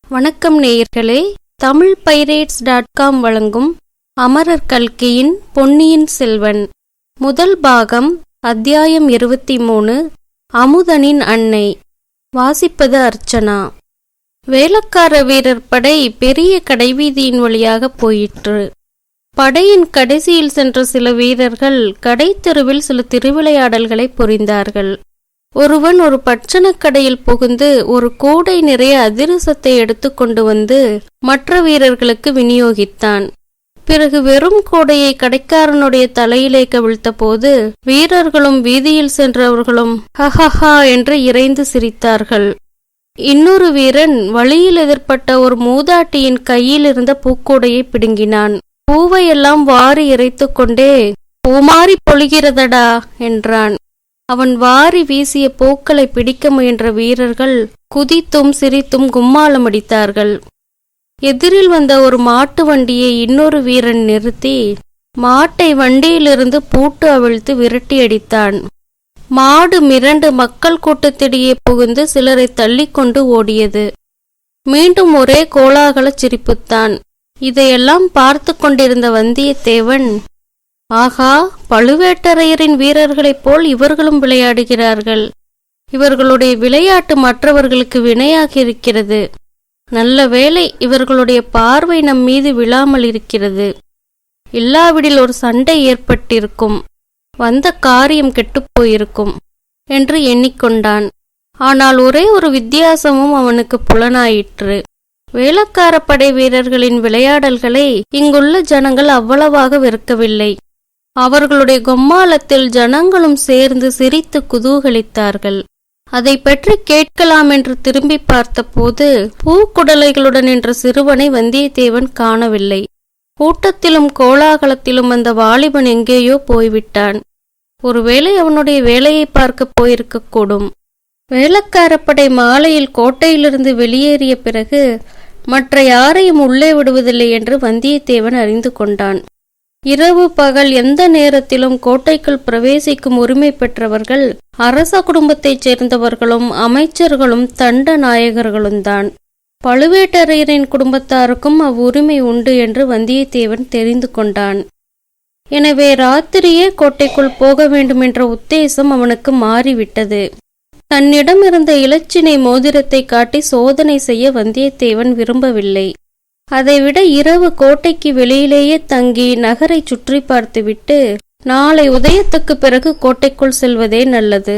வணக்கம் நேயர்களே, தமிழ்பைரேட்ஸ்.com வழங்கும் அமரர் கல்கியின் பொன்னியின் செல்வன் முதல் பாகம், அத்தியாயம் 23, அமுதனின் அன்னை. வாசிப்பது அர்ச்சனா. வேலக்கார வீரர் படை பெரிய கடைவீதியின் வழியாக போயிற்று. படையின் கடைசியில் சென்ற சில வீரர்கள் கடைத்தெருவில் சில திருவிளையாடல்களை புரிந்தார்கள். ஒருவன் ஒரு பட்சணக் கடையில் புகுந்து ஒரு கூடை நிறைய அதிரசத்தை எடுத்து கொண்டு வந்து மற்ற வீரர்களுக்கு விநியோகித்தான். பிறகு வெறும் கூடையை கடைக்காரனுடைய தலையிலே கவிழ்த்த போது வீரர்களும் வீதியில் சென்றவர்களும் ஹஹஹா என்று இறைந்து சிரித்தார்கள். இன்னொரு வீரன் வழியில் எதிர்பட்ட ஒரு மூதாட்டியின் கையில் இருந்த பூக்கூடையை பிடுங்கினான். பூவையெல்லாம் வாரி இறைத்து கொண்டே பூமாரி பொழிகிறதடா என்றான். அவன் வாரி வீசிய பூக்களை பிடிக்க முயன்ற வீரர்கள் குதித்தும் சிரித்தும் கும்மாளம் அடித்தார்கள். எதிரில் வந்த ஒரு மாட்டு வண்டியை இன்னொரு வீரன் நிறுத்தி மாட்டை வண்டியிலிருந்து பூட்டு அவிழ்த்து விரட்டி அடித்தான். மாடு மிரண்டு மக்கள் கூட்டத்திடையே புகுந்து சிலரை தள்ளிக்கொண்டு ஓடியது. மீண்டும் ஒரே கோலாகல சிரிப்புத்தான். இதையெல்லாம் பார்த்து கொண்டிருந்த வந்தியத்தேவன், ஆகா, பழுவேட்டரையரின் வீரர்களைப் போல் இவர்களும் விளையாடுகிறார்கள். இவர்களுடைய விளையாட்டு மற்றவர்களுக்கு வினையாகி இருக்கிறது. நல்ல வேளை இவர்களுடைய பார்வை நம் மீது விழாமல் இருக்கிறது. இல்லாவிடில் ஒரு சண்டை ஏற்பட்டிருக்கும், வந்த காரியம் கெட்டுப்போயிருக்கும் என்று எண்ணிக்கொண்டான். ஆனால் ஒரே ஒரு வித்தியாசமும் அவனுக்கு புலனாயிற்று. வேலக்கார படை வீரர்களின் விளையாடல்களை இங்குள்ள ஜனங்கள் அவ்வளவாக வெறுக்கவில்லை. அவர்களுடைய கொம்மாளத்தில் ஜனங்களும் சேர்ந்து சிரித்து குதூகலித்தார்கள். அதை பற்றி கேட்கலாம் என்று திரும்பி பார்த்தபோது பூக்குடலைகளுடன் நின்ற சிறுவனை வந்தியத்தேவன் காணவில்லை. கூட்டத்திலும் கோலாகலத்திலும் அந்த வாலிபன் எங்கேயோ போய்விட்டான். ஒருவேளை அவனுடைய வேலையை பார்க்க போயிருக்கக்கூடும். வேலக்காரப்படை மாலையில் கோட்டையிலிருந்து வெளியேறிய பிறகு மற்ற யாரையும் உள்ளே விடுவதில்லை என்று வந்தியத்தேவன் அறிந்து கொண்டான். இரவு பகல் எந்த நேரத்திலும் கோட்டைக்குள் பிரவேசிக்கும் உரிமை பெற்றவர்கள் அரச குடும்பத்தைச் சேர்ந்தவர்களும் அமைச்சர்களும் தண்ட நாயகர்களும் தான். பழுவேட்டரையரின் குடும்பத்தாருக்கும் அவ்வுரிமை உண்டு என்று வந்தியத்தேவன் தெரிந்து கொண்டான். எனவே ராத்திரியே கோட்டைக்குள் போக வேண்டுமென்ற உத்தேசம் அவனுக்கு மாறிவிட்டது. தன்னிடம் இருந்த இலச்சினை மோதிரத்தை காட்டி சோதனை செய்ய வந்தியத்தேவன் விரும்பவில்லை. அதைவிட இரவு கோட்டைக்கு வெளியிலேயே தங்கி நகரை சுற்றி பார்த்துவிட்டு நாளை உதயத்துக்கு பிறகு கோட்டைக்குள் செல்வதே நல்லது.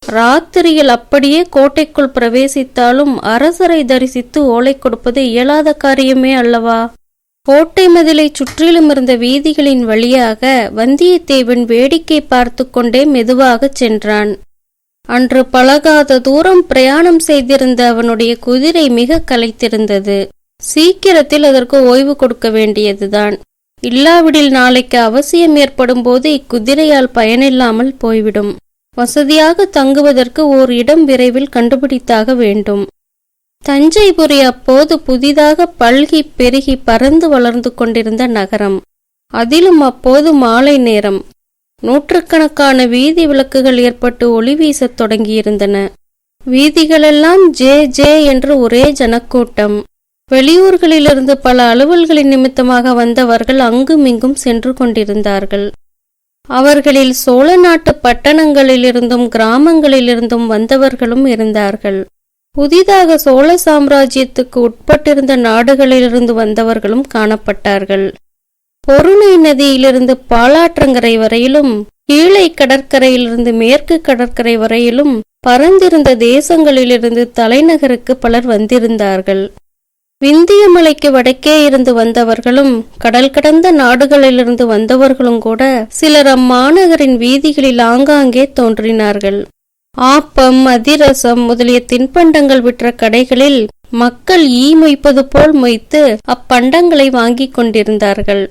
ராத்திரியில் அப்படியே கோட்டைக்குள் பிரவேசித்தாலும் அரசரை தரிசித்து ஓலை கொடுப்பது இயலாத காரியமே அல்லவா? கோட்டை மதிலை சுற்றிலும் இருந்த வீதிகளின் வழியாக வந்தியத்தேவன் வேடிக்கை பார்த்து கொண்டே மெதுவாக சென்றான். அன்று பழகாத தூரம் பிரயாணம் செய்திருந்த அவனுடைய குதிரை மிக களைத்திருந்தது. சீக்கிரத்தில் அதற்கு ஓய்வு கொடுக்க வேண்டியதுதான். இல்லாவிடில் நாளைக்கு அவசியம் ஏற்படும் போது இக்குதிரையால் பயனில்லாமல் போய்விடும். வசதியாக தங்குவதற்கு ஓர் இடம் விரைவில் கண்டுபிடித்தாக வேண்டும். தஞ்சைபுரி அப்போது புதிதாக பல்கி பெருகி பறந்து வளர்ந்து கொண்டிருந்த நகரம். அதிலும் அப்போது மாலை நேரம். நூற்றுக்கணக்கான வீதி விளக்குகள் ஏற்பட்டு ஒளி வீசத் தொடங்கியிருந்தன. வீதிகளெல்லாம் ஜே ஜே என்று ஒரே ஜனக்கூட்டம். வெளியூர்களிலிருந்து பல அலுவல்களின் நிமித்தமாக வந்தவர்கள் அங்குமிங்கும் சென்று கொண்டிருந்தார்கள். அவர்களில் சோழ நாட்டு பட்டணங்களிலிருந்தும் கிராமங்களிலிருந்தும் வந்தவர்களும் இருந்தார்கள். புதிதாக சோழ சாம்ராஜ்யத்துக்கு உட்பட்டிருந்த நாடுகளிலிருந்து வந்தவர்களும் காணப்பட்டார்கள். பொருணை நதியிலிருந்து பாலாற்றங்கரை வரையிலும் கீழே கடற்கரையிலிருந்து மேற்கு கடற்கரை வரையிலும் பரந்திருந்த தேசங்களிலிருந்து தலைநகருக்கு பலர் வந்திருந்தார்கள். விந்தியமலைக்கு வடக்கே இருந்து வந்தவர்களும் கடல் கடந்த நாடுகளிலிருந்து வந்தவர்களும் கூட சிலர் அம்மாநகரின் வீதிகளில் ஆங்காங்கே தோன்றினார்கள். ஆப்பம், அதிரசம் முதலிய தின்பண்டங்கள் விற்ற கடைகளில் மக்கள் ஈ மொய்ப்பது போல் மொய்த்து அப்பண்டங்களை வாங்கி கொண்டிருந்தார்கள்.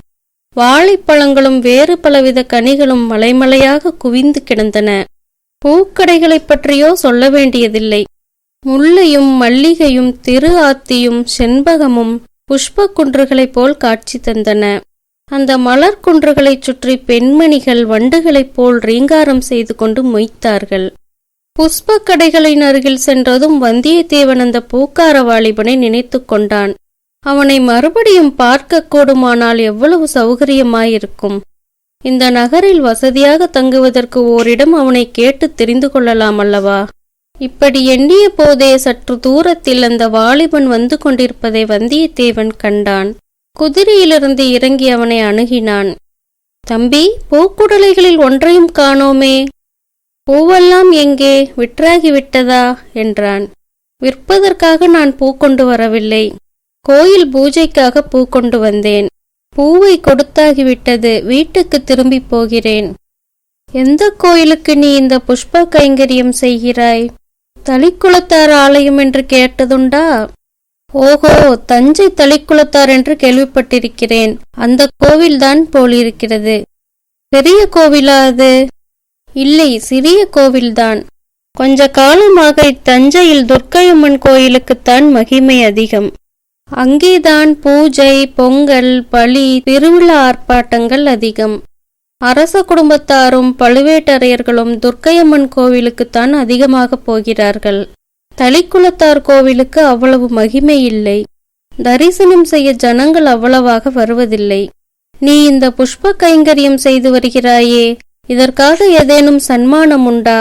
வாழைப்பழங்களும் வேறு பலவித கனிகளும் மலைமலையாக குவிந்து கிடந்தன. பூக்கடைகளை பற்றியோ சொல்ல வேண்டியதில்லை. முல்லையும் மல்லிகையும் திரு ஆத்தியும் செண்பகமும் புஷ்ப குன்றுகளைப் போல் காட்சி தந்தன. அந்த மலர் குன்றுகளைச் சுற்றி பெண்மணிகள் வண்டுகளைப் போல் ரீங்காரம் செய்து கொண்டு மொய்த்தார்கள். புஷ்ப கடைகளின் அருகில் சென்றதும் வந்தியத்தேவன் அந்த பூக்கார வாலிபனை நினைத்து கொண்டான். அவனை மறுபடியும் பார்க்க கூடுமானால் எவ்வளவு சௌகரியமாயிருக்கும். இந்த நகரில் வசதியாக தங்குவதற்கு ஓரிடம் அவனை கேட்டு தெரிந்து கொள்ளலாம் அல்லவா? இப்படி எண்ணிய போதே சற்று தூரத்தில் அந்த வாலிபன் வந்து கொண்டிருப்பதை வந்தியத்தேவன் கண்டான். குதிரையிலிருந்து இறங்கி அவனை அணுகினான். தம்பி, பூக்குடலைகளில் ஒன்றையும் காணோமே, பூவெல்லாம் எங்கே, விற்றாகிவிட்டதா என்றான். விற்பதற்காக நான் பூ கொண்டு வரவில்லை, கோயில் பூஜைக்காக பூ கொண்டு வந்தேன். பூவை கொடுத்தாகிவிட்டது, வீட்டுக்கு திரும்பி போகிறேன். எந்த கோயிலுக்கு நீ இந்த புஷ்ப கைங்கரியம் செய்கிறாய்? தளிக்குளத்தார் ஆலயம் என்று கேட்டதுண்டா? ஓஹோ, தஞ்சை தளிக்குளத்தார் என்று கேள்விப்பட்டிருக்கிறேன். அந்த கோவில்தான் போலிருக்கிறது. பெரிய கோவிலா அது? இல்லை, சிறிய கோவில்தான். கொஞ்ச காலமாக இத்தஞ்சையில் துர்க்கையம்மன் கோயிலுக்குத்தான் மகிமை அதிகம். அங்கேதான் பூஜை, பொங்கல், பலி, திருவிழா ஆர்ப்பாட்டங்கள் அதிகம். அரச குடும்பத்தாரும் பழுவேட்டரையர்களும் துர்க்கையம்மன் கோவிலுக்குத்தான் அதிகமாக போகிறார்கள். தளிக்குளத்தார் கோவிலுக்கு அவ்வளவு மகிமை இல்லை. தரிசனம் செய்ய ஜனங்கள் அவ்வளவாக வருவதில்லை. நீ இந்த புஷ்ப கைங்கரியம் செய்து வருகிறாயே, இதற்காக ஏதேனும் சன்மானம் உண்டா?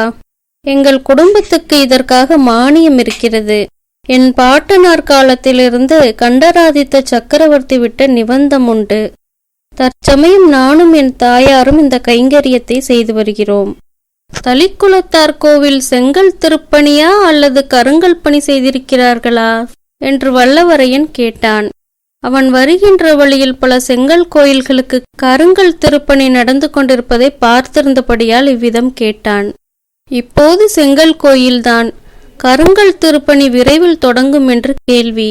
எங்கள் குடும்பத்துக்கு இதற்காக மானியம் இருக்கிறது. என் பாட்டனார் காலத்திலிருந்து கண்டராதித்த சக்கரவர்த்தி விட்ட நிபந்தம் உண்டு. தற்சமயம் நானும் என் தாயாரும் இந்த கைங்கரியத்தை செய்து வருகிறோம். தளிக்குளத்தார் கோவில் செங்கல் திருப்பணியா அல்லது கருங்கல் பணி செய்திருக்கிறார்களா என்று வல்லவரையன் கேட்டான். அவன் வருகின்ற வழியில் பல செங்கல் கோயில்களுக்கு கருங்கல் திருப்பணி நடந்து கொண்டிருப்பதை பார்த்திருந்தபடியால் இவ்விதம் கேட்டான். இப்போது செங்கல் கோயில்தான், கருங்கல் திருப்பணி விரைவில் தொடங்கும் என்று கேள்வி.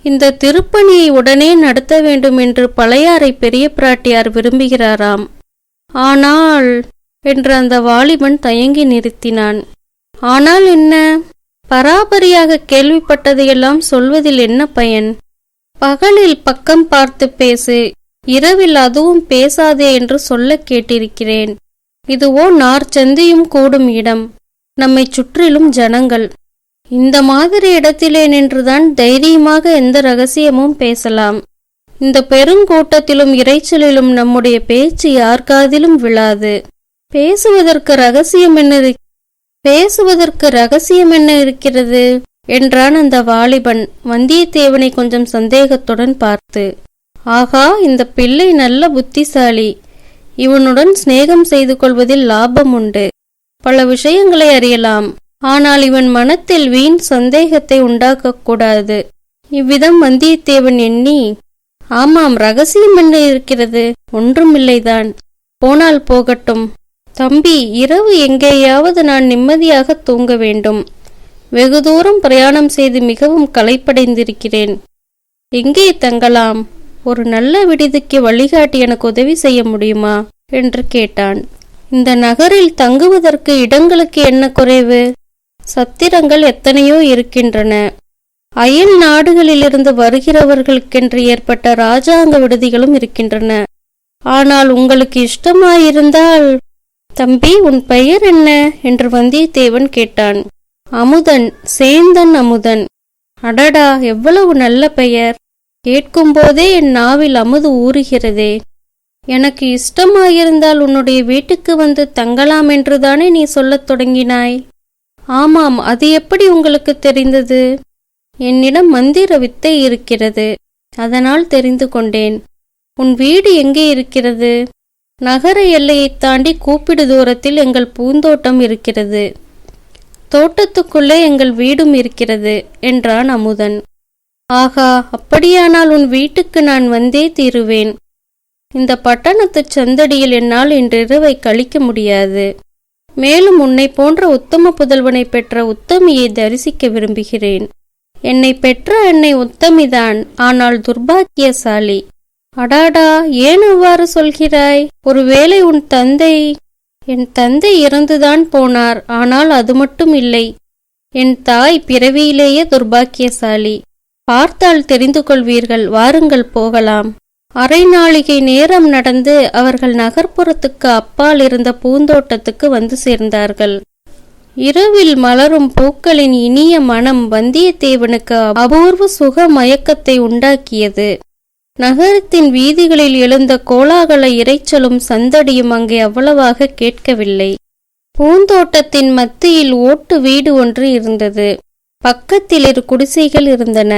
இந்த திருப்பணியை உடனே நடத்த வேண்டும் என்று பழையாறை பெரிய பிராட்டியார் விரும்புகிறாராம். ஆனால் என்று அந்த வாலிபன் தயங்கி நிறுத்தினான். ஆனால் என்ன? பராபரியாக கேள்விப்பட்டதையெல்லாம் சொல்வதில் என்ன பயன்? பகலில் பக்கம் பார்த்து பேசு, இரவில் அதுவும் பேசாதே என்று சொல்ல கேட்டிருக்கிறேன். இதுவோ நார்ச்சந்தியும் கூடும் இடம், நம்மை சுற்றிலும் ஜனங்கள். இந்த மாதிரி இடத்திலே நின்றுதான் தைரியமாக எந்த ரகசியமும் பேசலாம். இந்த பெருங்கூட்டத்திலும் இறைச்சலிலும் நம்முடைய பேச்சு யார் காதிலும் விழாது. பேசுவதற்கு ரகசியம் என்ன இருக்கிறது என்றான் அந்த வாலிபன் வந்தியத்தேவனை கொஞ்சம் சந்தேகத்துடன் பார்த்து. ஆகா, இந்த பிள்ளை நல்ல புத்திசாலி. இவனுடன் சிநேகம் செய்து கொள்வதில் லாபம் உண்டு. பல விஷயங்களை அறியலாம். ஆனால் இவன் மனத்தில் வீண் சந்தேகத்தை உண்டாக்கக்கூடாது. இவ்விதம் வந்தியத்தேவன் எண்ணி, ஆமாம், ரகசியம் என்ன இருக்கிறது? ஒன்றுமில்லைதான். போனால் போகட்டும். தம்பி, இரவு எங்கேயாவது நான் நிம்மதியாக தூங்க வேண்டும். வெகு தூரம் பிரயாணம் செய்து மிகவும் களைப்படைந்திருக்கிறேன். எங்கே தங்கலாம்? ஒரு நல்ல விடுதிக்கு வழிகாட்டி எனக்கு உதவி செய்ய முடியுமா என்று கேட்டான். இந்த நகரில் தங்குவதற்கு இடங்களுக்கு என்ன குறைவு? சத்திரங்கள் எத்தனையோ இருக்கின்றன. அயல் நாடுகளிலிருந்து வருகிறவர்களுக்கென்று ஏற்பட்ட இராஜாங்க விடுதிகளும் இருக்கின்றன. ஆனால் உங்களுக்கு இஷ்டமாயிருந்தால்... தம்பி, உன் பெயர் என்ன என்று வந்தியத்தேவன் கேட்டான். அமுதன், சேந்தன் அமுதன். அடடா, எவ்வளவு நல்ல பெயர்! கேட்கும்போதே என் நாவில் அமுது ஊறுகிறதே. எனக்கு இஷ்டமாயிருந்தால் உன்னுடைய வீட்டுக்கு வந்து தங்கலாம் என்றுதானே நீ சொல்லத் தொடங்கினாய்? ஆமாம், அது எப்படி உங்களுக்கு தெரிந்தது? என்னிடம் மந்திர வித்தை இருக்கிறது, அதனால் தெரிந்து கொண்டேன். உன் வீடு எங்கே இருக்கிறது? நகர எல்லையை தாண்டி கூப்பிடு தூரத்தில் எங்கள் பூந்தோட்டம் இருக்கிறது. தோட்டத்துக்குள்ளே எங்கள் வீடும் இருக்கிறது என்றான் அமுதன். ஆகா, அப்படியானால் உன் வீட்டுக்கு நான் வந்தே தீருவேன். இந்த பட்டணத்து சந்தடியில் என்னால் இன்றிரவை கழிக்க முடியாது. மேலும் உன்னை போன்ற உத்தம புதல்வனை பெற்ற உத்தமியை தரிசிக்க விரும்புகிறேன். என்னை பெற்ற என்னை உத்தமிதான், ஆனால் துர்பாக்கியசாலி. அடாடா, ஏன் அவ்வாறு சொல்கிறாய்? ஒருவேளை உன் தந்தை... என் தந்தை இறந்துதான் போனார். ஆனால் அது மட்டும் இல்லை, என் தாய் பிறவியிலேயே துர்பாக்கியசாலி. பார்த்தால் தெரிந்து கொள்வீர்கள். வாருங்கள், போகலாம். அரை நாளிகை நேரம் நடந்து அவர்கள் நகர்ப்புறத்துக்கு அப்பால் இருந்த பூந்தோட்டத்துக்கு வந்து சேர்ந்தார்கள். இரவில் மலரும் பூக்களின் இனிய மனம் வந்தியத்தேவனுக்கு அபூர்வ சுக மயக்கத்தை உண்டாக்கியது. நகரத்தின் வீதிகளில் எழுந்த கோலாகல இரைச்சலும் சந்தடியும் அங்கே அவ்வளவாக கேட்கவில்லை. பூந்தோட்டத்தின் மத்தியில் ஓட்டு வீடு ஒன்று இருந்தது. பக்கத்தில் 2 குடிசைகள் இருந்தன.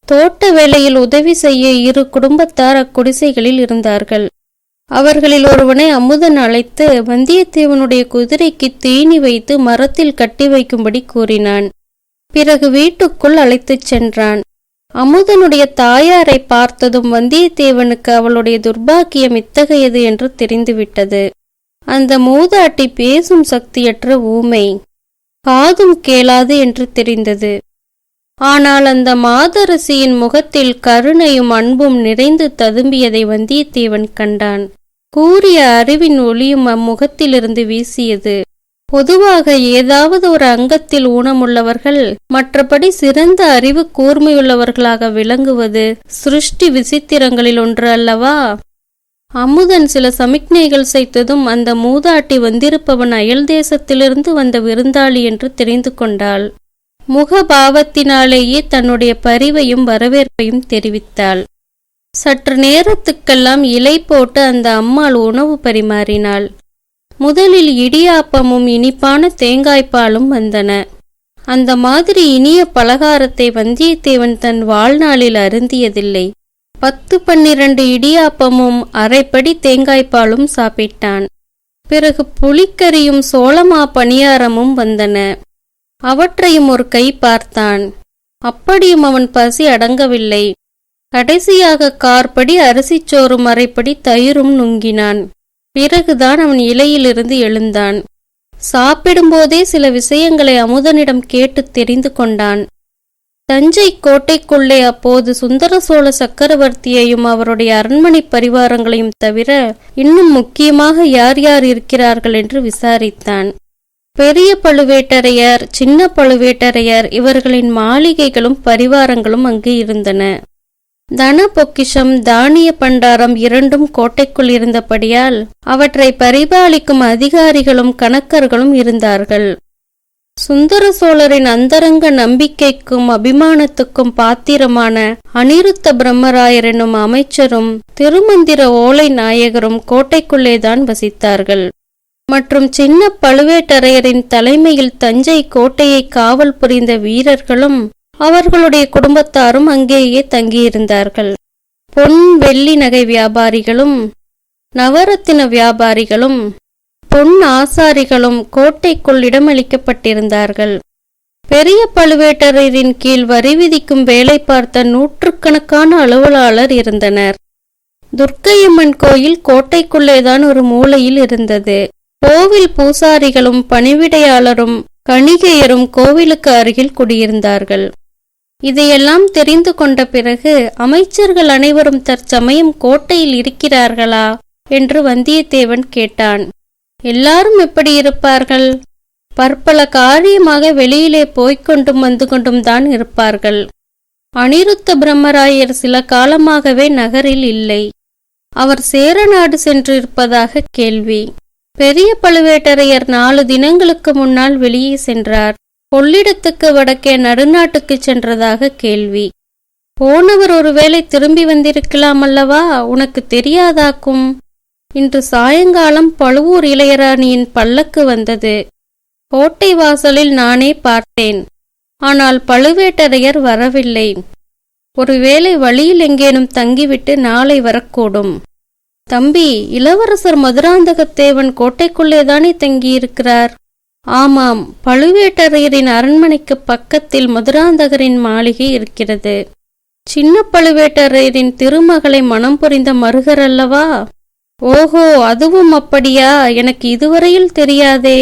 தோட்ட வேளையில் உதவி செய்ய 2 குடும்பத்தார் அக்குடிசைகளில் இருந்தார்கள். அவர்களில் ஒருவனை அமுதன் அழைத்து வந்தியத்தேவனுடைய குதிரைக்கு தீனி வைத்து மரத்தில் கட்டி வைக்கும்படி கூறினான். பிறகு வீட்டுக்குள் அழைத்துச் சென்றான். அமுதனுடைய தாயாரை பார்த்ததும் வந்தியத்தேவனுக்கு அவளுடைய துர்பாக்கியம் இத்தகையது என்று தெரிந்துவிட்டது. அந்த மூதாட்டி பேசும் சக்தியற்ற ஊமை, காதும் கேளாது என்று தெரிந்தது. ஆனால் அந்த மாதரசியின் முகத்தில் கருணையும் அன்பும் நிறைந்து ததும்பியதை வந்தியத்தேவன் கண்டான். கூரிய அறிவின் ஒளியும் அம்முகத்திலிருந்து வீசியது. பொதுவாக ஏதாவது ஒரு அங்கத்தில் ஊனமுள்ளவர்கள் மற்றபடி சிறந்த அறிவு கூர்மையுள்ளவர்களாக விளங்குவது சிருஷ்டி விசித்திரங்களில் ஒன்று அல்லவா? அமுதன் சில சமிக்ஞைகள் செய்ததும் அந்த மூதாட்டி வந்திருப்பவன் அயல் தேசத்திலிருந்து வந்த விருந்தாளி என்று தெரிந்து கொண்டாள். முகபாவத்தினாலேயே தன்னுடைய பரிவையும் வரவேற்பையும் தெரிவித்தாள். சற்று நேரத்துக்கெல்லாம் இலை போட்டு அந்த அம்மாள் உணவு பரிமாறினாள். முதலில் இடியாப்பமும் இனிப்பான தேங்காய்ப்பாலும் வந்தன. அந்த மாதிரி இனிய பலகாரத்தை வந்தியத்தேவன் தன் வாழ்நாளில் அருந்தியதில்லை. 10-12 இடியாப்பமும் அரைப்படி தேங்காய்ப்பாலும் சாப்பிட்டான். பிறகு புளிக்கறியும் சோளமா பணியாரமும் வந்தன. அவற்றையும் ஒரு கை பார்த்தான். அப்படியும் அவன் பசி அடங்கவில்லை. கடைசியாக 1/4 படி அரிசிச்சோறும் அரைப்படி தயிரும் நுங்கினான். பிறகுதான் அவன் இலையிலிருந்து எழுந்தான். சாப்பிடும்போதே சில விஷயங்களை அமுதனிடம் கேட்டு தெரிந்து கொண்டான். தஞ்சை கோட்டைக்குள்ளே அப்போது சுந்தர சோழ சக்கரவர்த்தியையும் அவருடைய அரண்மனை பரிவாரங்களையும் தவிர இன்னும் முக்கியமாக யார் யார் இருக்கிறார்கள் என்று விசாரித்தான். பெரிய பழுவேட்டரையர், சின்ன பழுவேட்டரையர் இவர்களின் மாளிகைகளும் பரிவாரங்களும் அங்கு இருந்தன. தன பொக்கிஷம், தானிய பண்டாரம் 2ம் கோட்டைக்குள் இருந்தபடியால் அவற்றை பரிபாலிக்கும் அதிகாரிகளும் கணக்கர்களும் இருந்தார்கள். சுந்தர சோழரின் அந்தரங்க நம்பிக்கைக்கும் அபிமானத்துக்கும் பாத்திரமான அனிருத்த பிரம்மராயர் எனும் அமைச்சரும் திருமந்திர ஓலை நாயகரும் கோட்டைக்குள்ளேதான் வசித்தார்கள். மற்றும் சின்ன பழுவேட்டரையரின் தலைமையில் தஞ்சை கோட்டையை காவல் புரிந்த வீரர்களும் அவர்களுடைய குடும்பத்தாரும் அங்கேயே தங்கியிருந்தார்கள். பொன் வெள்ளி நகை வியாபாரிகளும் நவரத்தின வியாபாரிகளும் பொன் ஆசாரிகளும் கோட்டைக்குள் இடமளிக்கப்பட்டிருந்தார்கள். பெரிய பழுவேட்டரையரின் கீழ் வரி விதிக்கும் வேலை பார்த்த 100கணக்கான அலுவலாளர் இருந்தனர். துர்க்கையம்மன் கோயில் கோட்டைக்குள்ளேதான் ஒரு மூலையில் இருந்தது. கோவில் பூசாரிகளும் பணிவிடையாளரும் கணிகையரும் கோவிலுக்கு அருகில் குடியிருந்தார்கள். இதையெல்லாம் தெரிந்து கொண்ட பிறகு அமைச்சர்கள் அனைவரும் தற்சமயம் கோட்டையில் இருக்கிறார்களா என்று வந்தியத்தேவன் கேட்டான். எல்லாரும் எப்படி இருப்பார்கள்? பற்பல காரியமாக வெளியிலே போய்கொண்டும் வந்து கொண்டும் தான் இருப்பார்கள். அனிருத்த பிரம்மராயர் சில காலமாகவே நகரில் இல்லை. அவர் சேரநாடு சென்று இருப்பதாக கேள்வி. பெரிய பழுவேட்டரையர் 4 தினங்களுக்கு முன்னால் வெளியே சென்றார். கொள்ளிடத்துக்கு வடக்கே நடுநாட்டுக்கு சென்றதாக கேள்வி. போனவர் ஒருவேளை திரும்பி வந்திருக்கலாம் அல்லவா? உனக்கு தெரியாதாக்கும். இன்று சாயங்காலம் பழுவூர் இளையராணியின் பல்லக்கு வந்தது. கோட்டை வாசலில் நானே பார்த்தேன். ஆனால் பழுவேட்டரையர் வரவில்லை. ஒருவேளை வழியில் எங்கேனும் தங்கிவிட்டு நாளை வரக்கூடும். தம்பி, இளவரசர் மதுராந்தகத்தேவன் கோட்டைக்குள்ளேதானே தங்கியிருக்கிறார்? ஆமாம், பழுவேட்டரையரின் அரண்மனைக்கு பக்கத்தில் மதுராந்தகரின் மாளிகை இருக்கிறது. சின்ன பழுவேட்டரையரின் திருமகளை மனம் புரிந்த மருகர் அல்லவா? ஓஹோ, அதுவும் அப்படியா? எனக்கு இதுவரையில் தெரியாதே.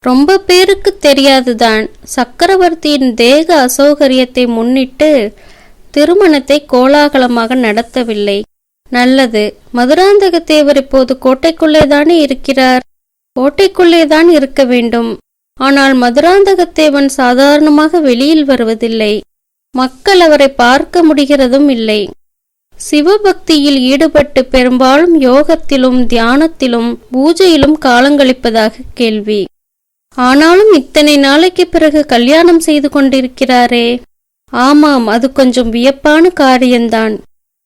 ரொம்ப பேருக்கு தெரியாதுதான். சக்கரவர்த்தியின் தேக அசௌகரியத்தை முன்னிட்டு திருமணத்தை கோலாகலமாக நடத்தவில்லை. நல்லது. மதுராந்தகத்தேவர் இப்போது கோட்டைக்குள்ளேதானே இருக்கிறார்? கோட்டைக்குள்ளேதான் இருக்க வேண்டும். ஆனால் மதுராந்தகத்தேவன் சாதாரணமாக வெளியில் வருவதில்லை. மக்கள் அவரை பார்க்க முடிகிறதும் இல்லை. சிவபக்தியில் ஈடுபட்டு பெரும்பாலும் யோகத்திலும் தியானத்திலும் பூஜையிலும் காலங்கழிப்பதாக கேள்வி. ஆனாலும் இத்தனை நாளைக்கு பிறகு கல்யாணம் செய்து கொண்டிருக்கிறாரே. ஆமாம், அது கொஞ்சம் வியப்பான காரியம்தான்.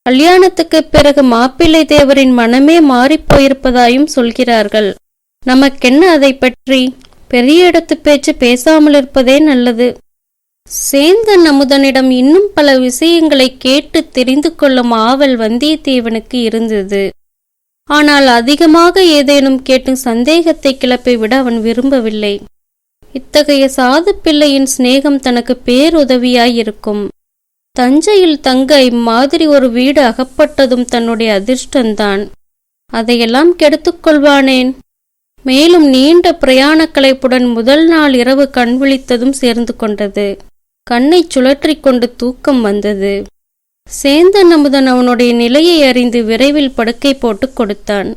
கல்யாணத்துக்கு பிறகு மாப்பிள்ளை தேவரின் மனமே மாறிப்போயிருப்பதாயும் சொல்கிறார்கள். நமக்கென்ன அதை பற்றி? பெரிய இடத்து பேச்சு பேசாமல் இருப்பதே நல்லது. சேந்தன் அமுதனிடம் இன்னும் பல விஷயங்களை கேட்டு தெரிந்து கொள்ளும் ஆவல் வந்தியத்தேவனுக்கு இருந்தது. ஆனால் அதிகமாக ஏதேனும் கேட்டு சந்தேகத்தை கிளப்பி விட அவன் விரும்பவில்லை. இத்தகைய சாது பிள்ளையின் சிநேகம் தனக்கு பேருதவியாயிருக்கும். தஞ்சையில் தங்க இம்மாதிரி ஒரு வீடு அகப்பட்டதும் தன்னுடைய அதிர்ஷ்டந்தான். அதையெல்லாம் கெடுத்துக்கொள்வானேன்? மேலும் நீண்ட பிரயாண களைப்புடன் முதல் நாள் இரவு கண் விழித்ததும் சேர்ந்து கொண்டது. கண்ணை சுழற்றி கொண்டு தூக்கம் வந்தது. சேந்தன் அமுதன் அவனுடைய நிலையை அறிந்து விரைவில் படுக்கை போட்டு கொடுத்தான்.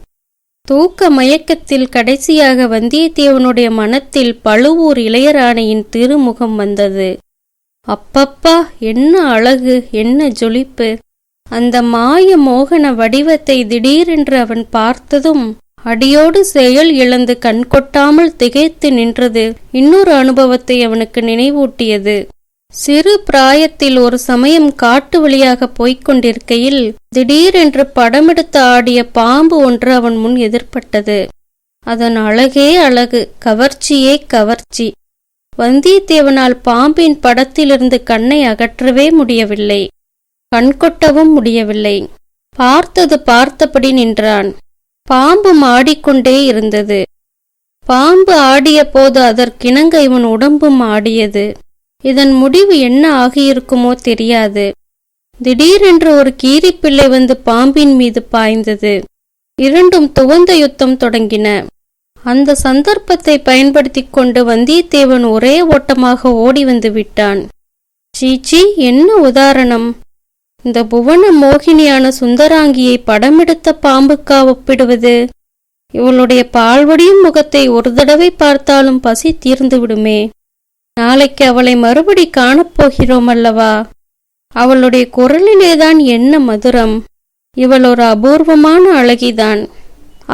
தூக்க மயக்கத்தில் கடைசியாக வந்தியத்தேவனுடைய மனத்தில் பழுவூர் இளையராணியின் திருமுகம் வந்தது. அப்பப்பா, என்ன அழகு, என்ன ஜொலிப்பு! அந்த மாய மோகன வடிவத்தை திடீரென்று அவன் பார்த்ததும் அடியோடு செயல் இழந்து கண் கொட்டாமல் திகைத்து நின்றது இன்னொரு அனுபவத்தை அவனுக்கு நினைவூட்டியது. சிறு பிராயத்தில் ஒரு சமயம் காட்டு வழியாக போய்க் கொண்டிருக்கையில் திடீரென்று படமெடுத்து ஆடிய பாம்பு ஒன்று அவன் முன் எதிர்பட்டது. அதன் அழகே அழகு, கவர்ச்சியே கவர்ச்சி. வந்தியத்தேவனால் பாம்பின் படத்திலிருந்து கண்ணை அகற்றவே முடியவில்லை, கண்கொட்டவும் முடியவில்லை. பார்த்தது பார்த்தபடி நின்றான். பாம்பு ஆடிக்கொண்டே இருந்தது. பாம்பு ஆடிய போது அதற்கிணங்க இவன் உடம்பும் ஆடியது. இதன் முடிவு என்ன ஆகியிருக்குமோ தெரியாது. திடீரென்று ஒரு கீரிப்பிள்ளை வந்து பாம்பின் மீது பாய்ந்தது. இரண்டும் துவந்த யுத்தம் தொடங்கின. அந்த சந்தர்ப்பத்தை பயன்படுத்தி கொண்டு வந்தியத்தேவன் ஒரே ஓட்டமாக ஓடி வந்து விட்டான். சீச்சி, என்ன உதாரணம்! இந்த புவன மோகினியான சுந்தராங்கியை படமெடுத்த பாம்புக்கா ஒப்பிடுவது? இவளுடைய பால்வடியும் முகத்தை ஒரு தடவை பார்த்தாலும் பசி தீர்ந்து விடுமே. நாளைக்கு அவளை மறுபடி காணப்போகிறோம் அல்லவா? அவளுடைய குரலிலேதான் என்ன மதுரம்! இவள் ஒரு அபூர்வமான அழகிதான்.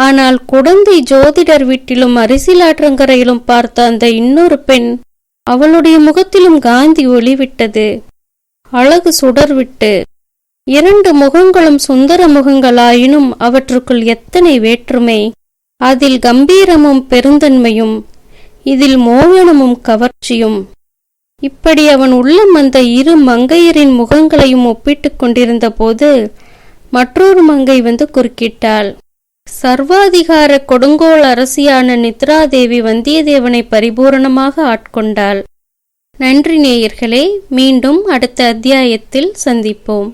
ஆனால் குடந்தை ஜோதிடர் வீட்டிலும் அரிசிலாற்றங்கரையிலும் பார்த்த அந்த இன்னொரு பெண், அவளுடைய முகத்திலும் காந்தி ஒளிவிட்டது, அழகு சுடர்விட்டு. இரண்டு முகங்களும் சுந்தர முகங்களாயினும் அவற்றுக்குள் எத்தனை வேற்றுமை! அதில் கம்பீரமும் பெருந்தன்மையும், இதில் மோகனமும் கவர்ச்சியும். இப்படி அவன் உள்ளம் அந்த இரு மங்கையரின் முகங்களையும் ஒப்பிட்டுக் கொண்டிருந்த போது மற்றொரு மங்கை வந்து குறுக்கிட்டாள். சர்வாதிகார கொடுங்கோல் அரசியான நித்ராதேவி வந்தியத்தேவனை பரிபூரணமாக ஆட்கொண்டாள். நன்றி நேயர்களே, மீண்டும் அடுத்த அத்தியாயத்தில் சந்திப்போம்.